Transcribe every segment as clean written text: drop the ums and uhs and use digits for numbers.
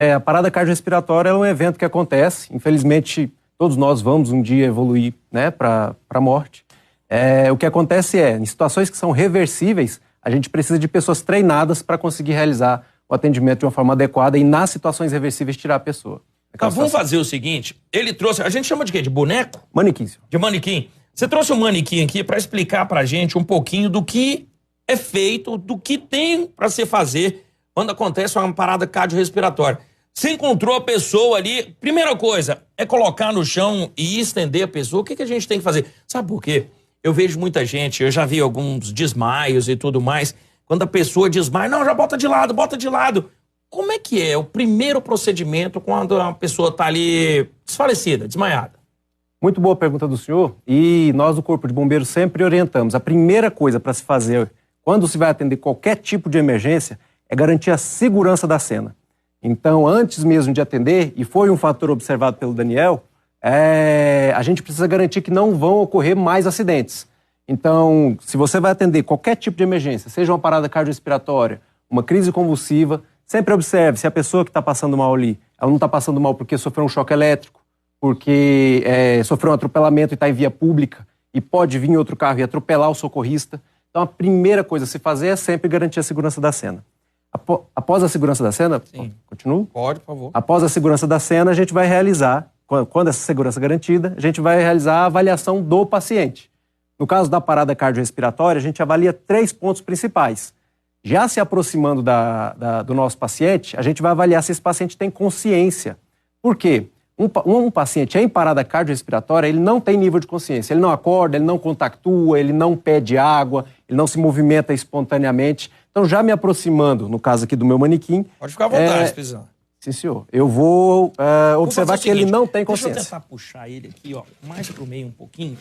A parada cardiorrespiratória é um evento que acontece, infelizmente todos nós vamos um dia evoluir, né, para a morte. O que acontece em situações que são reversíveis, a gente precisa de pessoas treinadas para conseguir realizar o atendimento de uma forma adequada e nas situações reversíveis tirar a pessoa. Vamos fazer o seguinte, ele trouxe, a gente chama de quê? De boneco? Manequim, senhor. De manequim. Você trouxe um manequim aqui para explicar pra gente um pouquinho do que é feito, do que tem para se fazer quando acontece uma parada cardiorrespiratória. Você encontrou a pessoa ali, primeira coisa, é colocar no chão e estender a pessoa. O que a gente tem que fazer? Sabe por quê? Eu vejo muita gente, eu já vi alguns desmaios e tudo mais. Quando a pessoa desmaia, não, já bota de lado, bota de lado. Como é que é o primeiro procedimento quando a pessoa está ali desfalecida, desmaiada? Muito boa pergunta do senhor. E nós do Corpo de Bombeiros sempre orientamos. A primeira coisa para se fazer quando se vai atender qualquer tipo de emergência é garantir a segurança da cena. Então, antes mesmo de atender, e foi um fator observado pelo Daniel, a gente precisa garantir que não vão ocorrer mais acidentes. Então, se você vai atender qualquer tipo de emergência, seja uma parada cardiorrespiratória, uma crise convulsiva, sempre observe se a pessoa que está passando mal ali, ela não está passando mal porque sofreu um choque elétrico, porque sofreu um atropelamento e está em via pública e pode vir outro carro e atropelar o socorrista. Então, a primeira coisa a se fazer é sempre garantir a segurança da cena. Após a segurança da cena, sim. Continuo? Pode, por favor. Após a segurança da cena, a gente vai realizar, quando essa segurança é garantida, a gente vai realizar a avaliação do paciente. No caso da parada cardiorrespiratória, a gente avalia 3 pontos principais. Já se aproximando do nosso paciente, a gente vai avaliar se esse paciente tem consciência. Por quê? Um paciente em parada cardiorrespiratória, ele não tem nível de consciência. Ele não acorda, ele não contactua, ele não pede água, ele não se movimenta espontaneamente. Então, já me aproximando, no caso aqui do meu manequim... Pode ficar à vontade, se precisar. Sim, senhor. Eu vou observar que ele não tem consciência. Deixa eu tentar puxar ele aqui, ó, mais pro meio um pouquinho.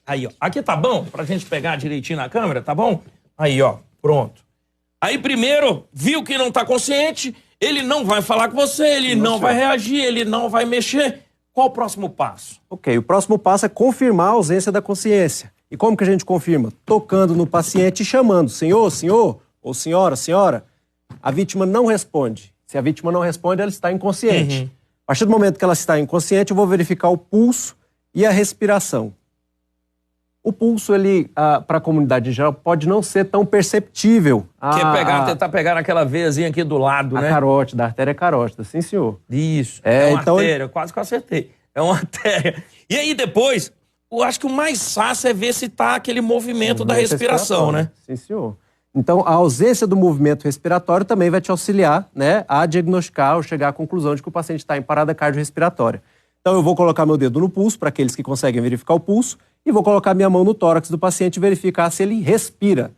Aí, ó. Aqui tá bom? Pra gente pegar direitinho na câmera, tá bom? Aí, ó. Pronto. Aí, primeiro, viu que não tá consciente, ele não vai falar com você, ele não vai reagir, ele não vai mexer. Qual o próximo passo? Ok, o próximo passo é confirmar a ausência da consciência. E como que a gente confirma? Tocando no paciente e chamando. Senhor, senhor, ou senhora, senhora. A vítima não responde. Se a vítima não responde, ela está inconsciente. A partir do momento que ela está inconsciente, eu vou verificar o pulso e a respiração. O pulso, ele, para a comunidade em geral, pode não ser tão perceptível. Tentar pegar naquela veiazinha aqui do lado, né? A carótida, a artéria carótida, sim, senhor. Isso, é uma artéria, quase que eu acertei. É uma artéria. E aí depois, eu acho que o mais fácil é ver se tá aquele movimento da respiração, né? Sim, senhor. Então, a ausência do movimento respiratório também vai te auxiliar, né, a diagnosticar ou chegar à conclusão de que o paciente está em parada cardiorrespiratória. Então, eu vou colocar meu dedo no pulso, para aqueles que conseguem verificar o pulso, e vou colocar minha mão no tórax do paciente e verificar se ele respira.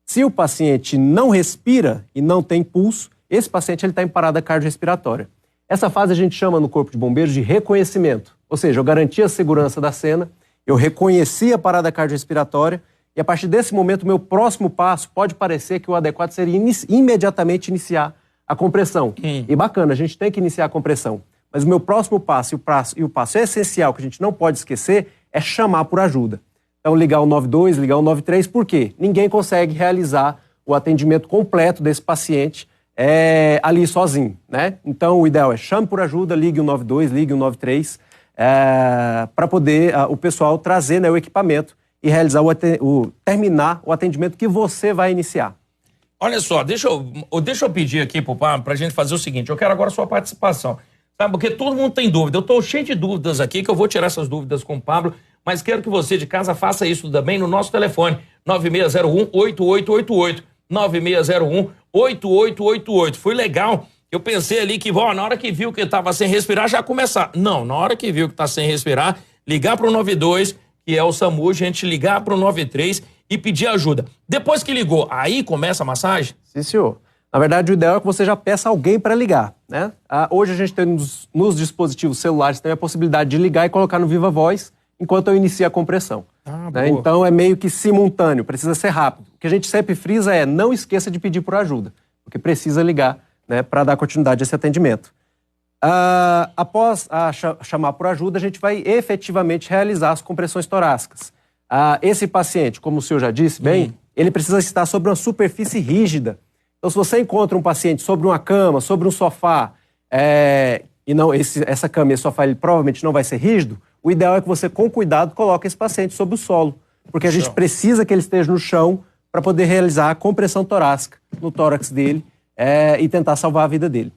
Se o paciente não respira e não tem pulso, esse paciente está em parada cardiorrespiratória. Essa fase a gente chama no Corpo de Bombeiros de reconhecimento. Ou seja, eu garanti a segurança da cena, eu reconheci a parada cardiorrespiratória, e a partir desse momento, o meu próximo passo pode parecer que o adequado seria imediatamente iniciar a compressão. E bacana, a gente tem que iniciar a compressão. Mas o meu próximo passo e o passo essencial que a gente não pode esquecer é chamar por ajuda. Então, ligar o 92, ligar o 93, por quê? Ninguém consegue realizar o atendimento completo desse paciente ali sozinho, né? Então, o ideal é chame por ajuda, ligue o 92, ligue o 93, para poder o pessoal trazer, né, o equipamento e realizar terminar o atendimento que você vai iniciar. Olha só, deixa eu pedir aqui pro Pablo pra gente fazer o seguinte, eu quero agora a sua participação, sabe, porque todo mundo tem dúvida, eu tô cheio de dúvidas aqui, que eu vou tirar essas dúvidas com o Pablo, mas quero que você de casa faça isso também no nosso telefone, 9601-8888, 9601-8888. Foi legal, eu pensei ali que, na hora que viu que tava sem respirar, já começar. Não, na hora que viu que tá sem respirar, ligar pro 92, que é o SAMU, a gente ligar pro 93 e pedir ajuda. Depois que ligou, aí começa a massagem? Sim, senhor. Na verdade, o ideal é que você já peça alguém para ligar, né? Hoje a gente tem nos dispositivos celulares tem a possibilidade de ligar e colocar no Viva Voz enquanto eu inicio a compressão. Né? Então é meio que simultâneo, precisa ser rápido. O que a gente sempre frisa é não esqueça de pedir por ajuda, porque precisa ligar, né, para dar continuidade a esse atendimento. Após chamar por ajuda, a gente vai efetivamente realizar as compressões torácicas. Esse paciente, como o senhor já disse bem, ele precisa estar sobre uma superfície rígida. Então, se você encontra um paciente sobre uma cama, sobre um sofá, e não essa cama e esse sofá ele provavelmente não vai ser rígido, o ideal é que você, com cuidado, coloque esse paciente sobre o solo. Porque a gente precisa que ele esteja no chão para poder realizar a compressão torácica no tórax dele e tentar salvar a vida dele.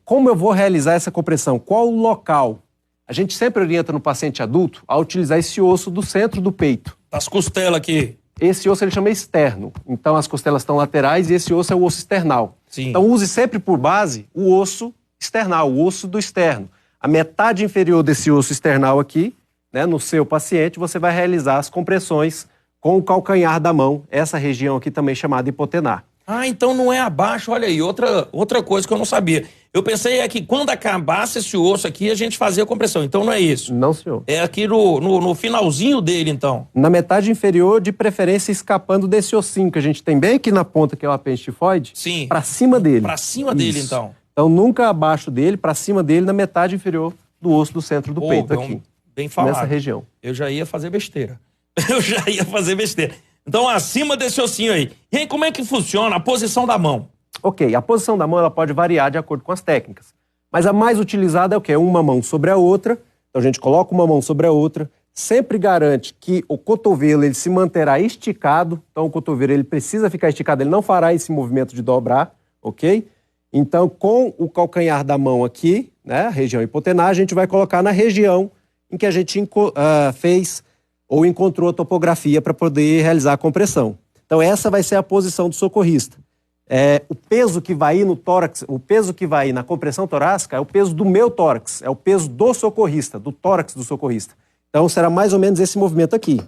Como eu vou realizar essa compressão? Qual o local? A gente sempre orienta no paciente adulto a utilizar esse osso do centro do peito. As costelas aqui. Esse osso ele chama externo. Então as costelas estão laterais e esse osso é o osso external. Sim. Então use sempre por base o osso external, o osso do externo. A metade inferior desse osso external aqui, né, no seu paciente, você vai realizar as compressões com o calcanhar da mão, essa região aqui também chamada hipotenar. Ah, então não é abaixo, olha aí, outra coisa que eu não sabia. Eu pensei que quando acabasse esse osso aqui, a gente fazia a compressão, então não é isso. Não, senhor. É aqui no finalzinho dele, então. Na metade inferior, de preferência escapando desse ossinho que a gente tem bem aqui na ponta, que é o apêndice tifoide. Sim. Para cima dele. Para cima dele, então. Então nunca abaixo dele, para cima dele, na metade inferior do osso do centro do peito aqui. Bem falado. Nessa região. Eu já ia fazer besteira. Então, acima desse ossinho aí. E aí, como é que funciona a posição da mão? Ok, a posição da mão ela pode variar de acordo com as técnicas. Mas a mais utilizada é o quê? Uma mão sobre a outra. Então a gente coloca uma mão sobre a outra. Sempre garante que o cotovelo ele se manterá esticado. Então o cotovelo ele precisa ficar esticado, ele não fará esse movimento de dobrar, ok? Então com o calcanhar da mão aqui, né, a região hipotenar, a gente vai colocar na região em que a gente fez ou encontrou a topografia para poder realizar a compressão. Então essa vai ser a posição do socorrista. O peso que vai ir no tórax, o peso que vai ir na compressão torácica é o peso do meu tórax, é o peso do socorrista, do tórax do socorrista. Então será mais ou menos esse movimento aqui.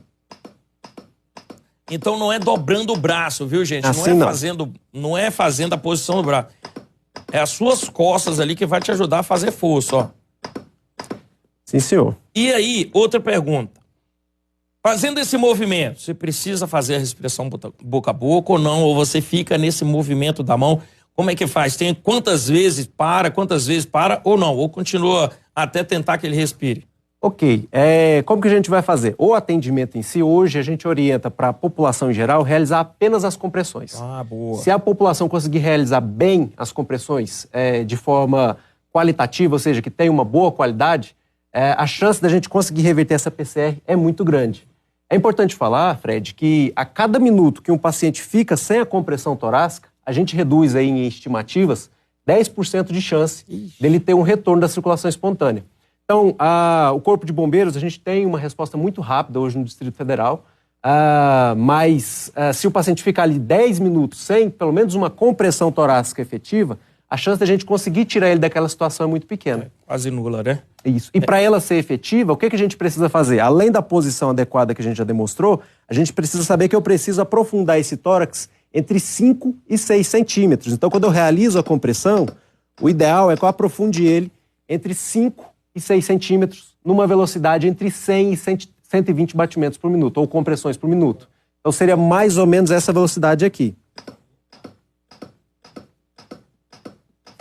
Então não é dobrando o braço, viu, gente? Assim não é fazendo a posição do braço. É as suas costas ali que vai te ajudar a fazer força, ó. Sim, senhor. E aí, outra pergunta. Fazendo esse movimento, você precisa fazer a respiração boca a boca ou não? Ou você fica nesse movimento da mão? Como é que faz? Tem quantas vezes para ou não? Ou continua até tentar que ele respire? Ok. Como que a gente vai fazer? O atendimento em si, hoje a gente orienta para a população em geral realizar apenas as compressões. Ah, boa. Se a população conseguir realizar bem as compressões de forma qualitativa, ou seja, que tem uma boa qualidade, a chance da gente conseguir reverter essa PCR é muito grande. É importante falar, Fred, que a cada minuto que um paciente fica sem a compressão torácica, a gente reduz aí em estimativas 10% de chance dele ter um retorno da circulação espontânea. Então, o Corpo de Bombeiros, a gente tem uma resposta muito rápida hoje no Distrito Federal, mas se o paciente ficar ali 10 minutos sem pelo menos uma compressão torácica efetiva, a chance da gente conseguir tirar ele daquela situação é muito pequena. Quase nula, né? Isso. E para ela ser efetiva, o que a gente precisa fazer? Além da posição adequada que a gente já demonstrou, a gente precisa saber que eu preciso aprofundar esse tórax entre 5 e 6 centímetros. Então, quando eu realizo a compressão, o ideal é que eu aprofunde ele entre 5 e 6 centímetros numa velocidade entre 100 e 120 batimentos por minuto, ou compressões por minuto. Então, seria mais ou menos essa velocidade aqui.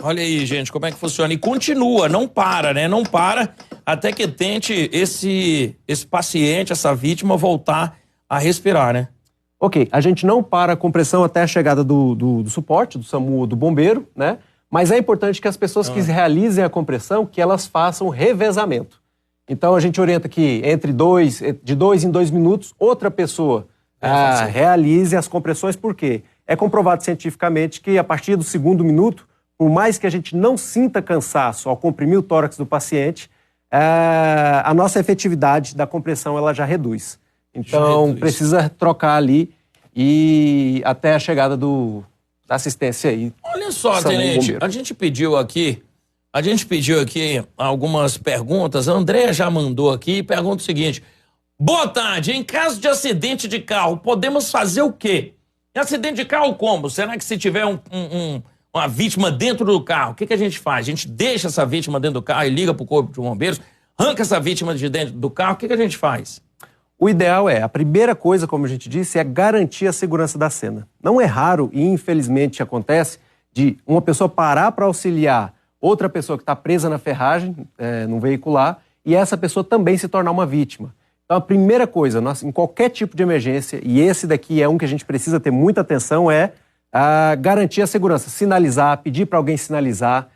Olha aí, gente, como é que funciona. E continua, não para, né? Não para até que tente esse paciente, essa vítima, voltar a respirar, né? Ok, a gente não para a compressão até a chegada do suporte, do SAMU ou do bombeiro, né? Mas é importante que as pessoas que realizem a compressão, que elas façam revezamento. Então, a gente orienta que de 2 em 2 minutos, outra pessoa realize as compressões, por quê? É comprovado cientificamente que a partir do segundo minuto, por mais que a gente não sinta cansaço ao comprimir o tórax do paciente, a nossa efetividade da compressão ela já reduz. Então, precisa trocar ali e até a chegada da assistência aí. Olha só, tenente, a gente pediu aqui algumas perguntas. A Andréa já mandou aqui e pergunta o seguinte: boa tarde, em caso de acidente de carro, podemos fazer o quê? Em acidente de carro como? Será que se tiver uma vítima dentro do carro, o que a gente faz? A gente deixa essa vítima dentro do carro e liga para o Corpo de Bombeiros, arranca essa vítima de dentro do carro, o que a gente faz? O ideal a primeira coisa, como a gente disse, é garantir a segurança da cena. Não é raro, e infelizmente acontece, de uma pessoa parar para auxiliar outra pessoa que está presa na ferragem, num veicular, e essa pessoa também se tornar uma vítima. Então a primeira coisa, em qualquer tipo de emergência, e esse daqui é um que a gente precisa ter muita atenção, garantir a segurança, sinalizar, pedir para alguém sinalizar,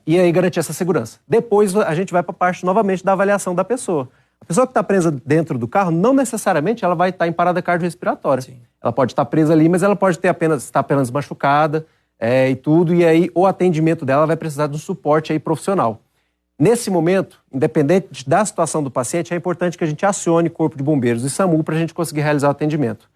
E aí garantir essa segurança. Depois a gente vai para a parte novamente da avaliação da pessoa. A pessoa que está presa dentro do carro, não necessariamente ela vai estar em parada cardiorrespiratória. Sim. Ela pode estar presa ali, mas ela pode estar apenas machucada e tudo, e aí o atendimento dela vai precisar de um suporte aí profissional. Nesse momento, independente da situação do paciente, é importante que a gente acione Corpo de Bombeiros e SAMU para a gente conseguir realizar o atendimento.